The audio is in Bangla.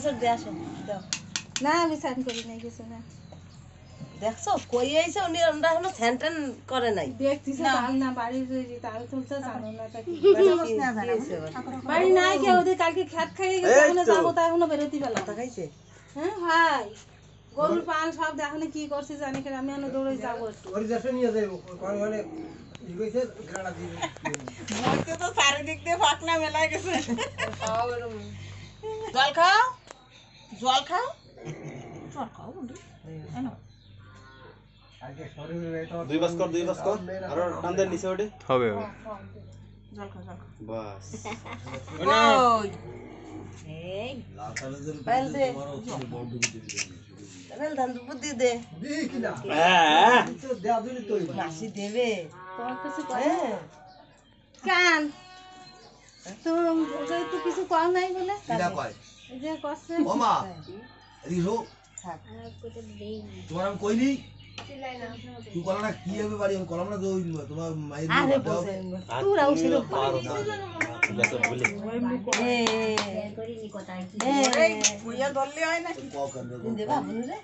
বছর দিয়ে আসো দাও না আমি স্নান করি নাই কিছু না দেখছো কই আইছে উনি আমরা এখনো স্নান টান করে নাই দেখতেছে তাল না বাড়ি তাল তুলছে জানো না তা কি বাড়ি বাড়ি নাই কেউ ওদের কালকে খেত খাইয়ে গেছে এখনো যাবো তা এখনো বেরোতে পেলাম কথা খাইছে হ্যাঁ ভাই গরুর পাল সব দেখনে কি করছে জানি কি আমি এখনো দৌড়ে যাবো ওর দেশে নিয়ে যাইব কোন মানে ই কইছে গ্রানা দিবে বলতে তো চারিদিক দিয়ে ফাঁকনা মেলা গেছে জল খাও জল খাও আগে শরীরে তো দুই বাস কর আর টান দে নিচে ওঠে হবে জল খাও জল খাও বাস ওই এই পাইল দে পাইল ধান বুদ্ধি দে দি কিনা হ্যাঁ তো দেয়া দিলি তুই মাসি দেবে তোমার কিছু কয় হ্যাঁ কান তো কিছু কম নাই বলে কিনা কয় এই যে করছে ও মা রিহো থাক তোমার আমি কইনি তুই কলা না কি হবে বাড়ি আমি কলাম না তো ওই তোমার মায়ের আরে বিয়ে দাও। বসে তুরাও ছিল পারো না যাতে বলি এই ভুইয়া ধরলে হয় না কক আর দেবা বনুরে